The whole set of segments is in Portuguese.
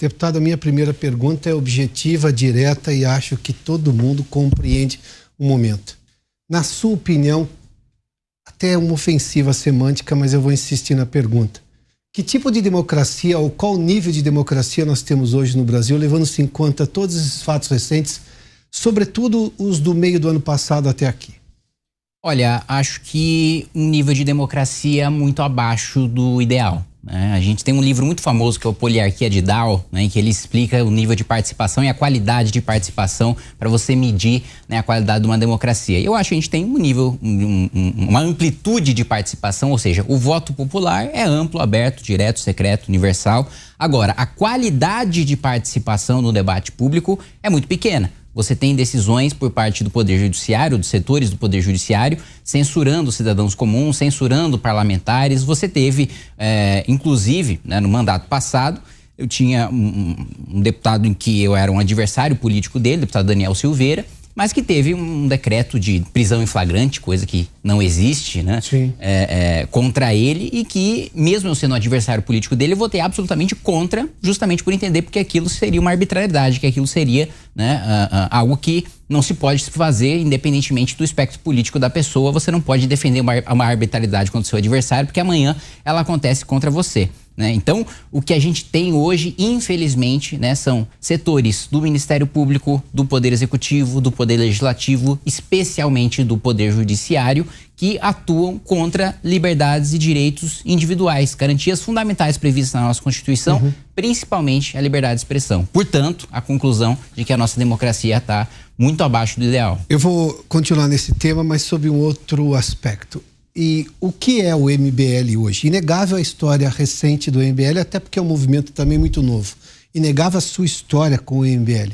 Deputado, a minha primeira pergunta é objetiva, direta e acho que todo mundo compreende o momento. Na sua opinião, até uma ofensiva semântica, mas eu vou insistir na pergunta. Que tipo de democracia ou qual nível de democracia nós temos hoje no Brasil, levando-se em conta todos esses fatos recentes, sobretudo os do meio do ano passado até aqui? Olha, acho que um nível de democracia muito abaixo do ideal, né? A gente tem um livro muito famoso que é o Poliarquia de Dow, né, em que ele explica o nível de participação e a qualidade de participação para você medir, né, a qualidade de uma democracia. Eu acho que a gente tem um nível, uma amplitude de participação, ou seja, o voto popular é amplo, aberto, direto, secreto, universal. Agora, a qualidade de participação no debate público é muito pequena. Você tem decisões por parte do Poder Judiciário, dos setores do Poder Judiciário, censurando cidadãos comuns, censurando parlamentares. Você teve, inclusive, né, no mandato passado, eu tinha um deputado em que eu era um adversário político dele, o deputado Daniel Silveira, mas que teve um decreto de prisão em flagrante, coisa que não existe, né? Contra ele, e que, mesmo eu sendo adversário político dele, eu votei absolutamente contra, justamente por entender porque aquilo seria uma arbitrariedade, que aquilo seria, né, algo que não se pode fazer independentemente do espectro político da pessoa. Você não pode defender uma arbitrariedade contra o seu adversário, porque amanhã ela acontece contra você, né? Então, o que a gente tem hoje, infelizmente, né, são setores do Ministério Público, do Poder Executivo, do Poder Legislativo, especialmente do Poder Judiciário, que atuam contra liberdades e direitos individuais, garantias fundamentais previstas na nossa Constituição, principalmente a liberdade de expressão. Portanto, a conclusão de que a nossa democracia está muito abaixo do ideal. Eu vou continuar nesse tema, mas sob um outro aspecto. E o que é o MBL hoje? Inegável a história recente do MBL, até porque é um movimento também muito novo. Inegável a sua história com o MBL.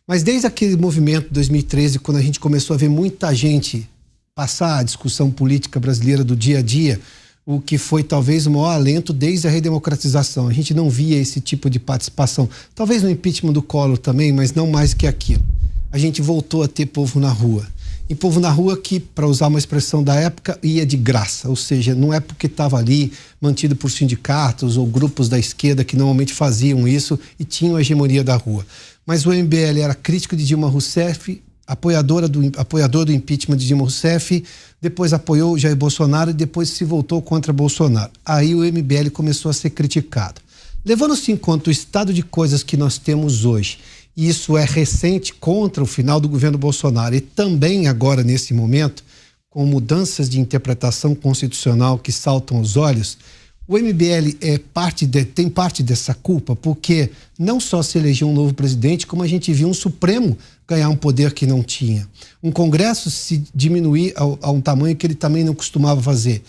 Mas desde aquele movimento de 2013, quando a gente começou a ver muita gente passar a discussão política brasileira do dia a dia, o que foi talvez o maior alento desde a redemocratização. A gente não via esse tipo de participação. Talvez no impeachment do Collor também, mas não mais que aquilo. A gente voltou a ter povo na rua. E povo na rua que, para usar uma expressão da época, ia de graça. Ou seja, não é porque estava ali mantido por sindicatos ou grupos da esquerda que normalmente faziam isso e tinham a hegemonia da rua. Mas o MBL era crítico de Dilma Rousseff, apoiador do impeachment de Dilma Rousseff, depois apoiou Jair Bolsonaro e depois se voltou contra Bolsonaro. Aí o MBL começou a ser criticado. Levando-se em conta o estado de coisas que nós temos hoje, e isso é recente, contra o final do governo Bolsonaro, e também agora nesse momento, com mudanças de interpretação constitucional que saltam aos olhos, o MBL tem parte dessa culpa, porque não só se elegeu um novo presidente, como a gente viu um Supremo ganhar um poder que não tinha. Um Congresso se diminuir a um tamanho que ele também não costumava fazer.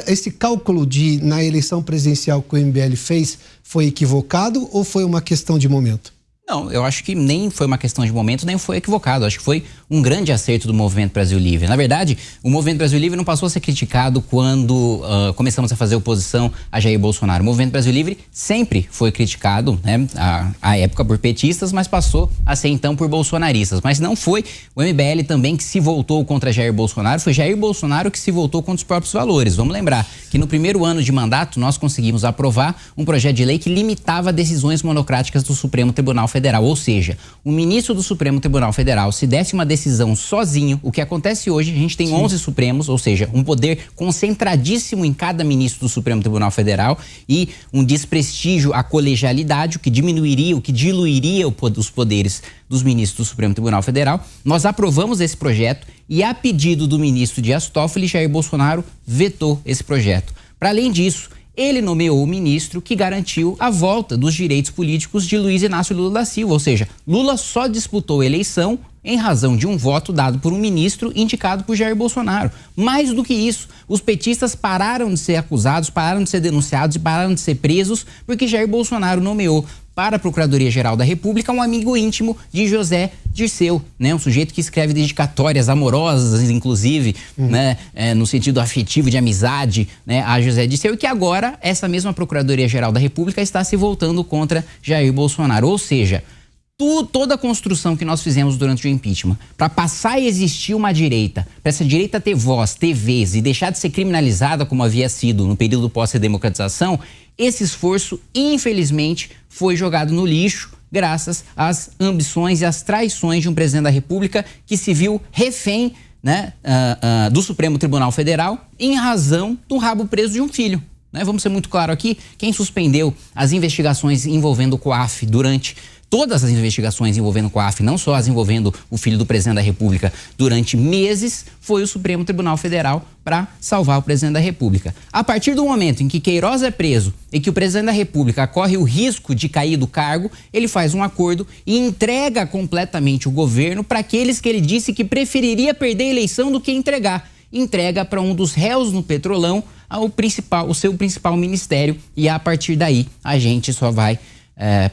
Esse cálculo na eleição presidencial que o MBL fez foi equivocado ou foi uma questão de momento? Não, eu acho que nem foi uma questão de momento, nem foi equivocado. Acho que foi um grande acerto do Movimento Brasil Livre. Na verdade, o Movimento Brasil Livre não passou a ser criticado quando começamos a fazer oposição a Jair Bolsonaro. O Movimento Brasil Livre sempre foi criticado, né, à época por petistas, mas passou a ser então por bolsonaristas. Mas não foi o MBL também que se voltou contra Jair Bolsonaro, foi Jair Bolsonaro que se voltou contra os próprios valores. Vamos lembrar que no primeiro ano de mandato nós conseguimos aprovar um projeto de lei que limitava decisões monocráticas do Supremo Tribunal Federal. Ou seja, o ministro do Supremo Tribunal Federal, se desse uma decisão sozinho, o que acontece hoje, a gente tem 11 Supremos, ou seja, um poder concentradíssimo em cada ministro do Supremo Tribunal Federal e um desprestígio à colegialidade, o que diminuiria, o que diluiria os poderes dos ministros do Supremo Tribunal Federal. Nós aprovamos esse projeto e, a pedido do ministro Dias Toffoli, Jair Bolsonaro vetou esse projeto. Para além disso, ele nomeou o ministro que garantiu a volta dos direitos políticos de Luiz Inácio Lula da Silva, ou seja, Lula só disputou a eleição em razão de um voto dado por um ministro indicado por Jair Bolsonaro. Mais do que isso, os petistas pararam de ser acusados, pararam de ser denunciados e pararam de ser presos porque Jair Bolsonaro nomeou para a Procuradoria-Geral da República um amigo íntimo de José Dirceu, né? Um sujeito que escreve dedicatórias amorosas, inclusive, né? No sentido afetivo de amizade, né? A José Dirceu, e que agora essa mesma Procuradoria-Geral da República está se voltando contra Jair Bolsonaro. Ou seja, toda a construção que nós fizemos durante o impeachment, para passar a existir uma direita, para essa direita ter voz, ter vez e deixar de ser criminalizada como havia sido no período pós-redemocratização, esse esforço, infelizmente, foi jogado no lixo graças às ambições e às traições de um presidente da República que se viu refém, né, do Supremo Tribunal Federal em razão do rabo preso de um filho. Né? Vamos ser muito claro aqui, quem suspendeu as investigações envolvendo o COAF durante todas as investigações envolvendo o COAF, não só as envolvendo o filho do presidente da República, durante meses, foi o Supremo Tribunal Federal para salvar o presidente da República. A partir do momento em que Queiroz é preso e que o presidente da República corre o risco de cair do cargo, ele faz um acordo e entrega completamente o governo para aqueles que ele disse que preferiria perder a eleição do que entrega para um dos réus no Petrolão o seu principal ministério, e a partir daí a gente só vai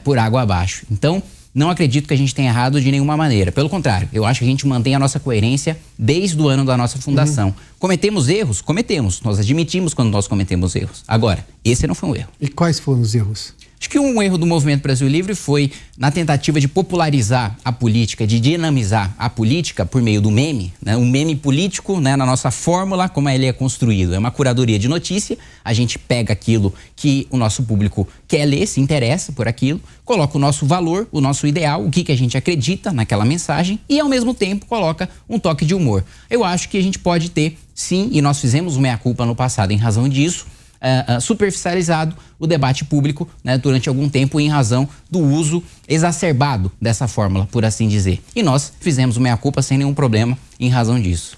por água abaixo. Então, não acredito que a gente tenha errado de nenhuma maneira. Pelo contrário, eu acho que a gente mantém a nossa coerência desde o ano da nossa fundação. Cometemos erros? Cometemos. Nós admitimos quando nós cometemos erros. Agora, esse não foi um erro. E quais foram os erros? Acho que um erro do Movimento Brasil Livre foi na tentativa de popularizar a política, de dinamizar a política por meio do meme, né? Um meme político, né? Na nossa fórmula, como ele é construído. É uma curadoria de notícia, a gente pega aquilo que o nosso público quer ler, se interessa por aquilo, coloca o nosso valor, o nosso ideal, o que a gente acredita naquela mensagem e, ao mesmo tempo, coloca um toque de humor. Eu acho que a gente pode ter, sim, e nós fizemos uma meia-culpa no passado em razão disso, superficializado o debate público, né, durante algum tempo em razão do uso exacerbado dessa fórmula, por assim dizer. E nós fizemos uma meia-culpa sem nenhum problema em razão disso.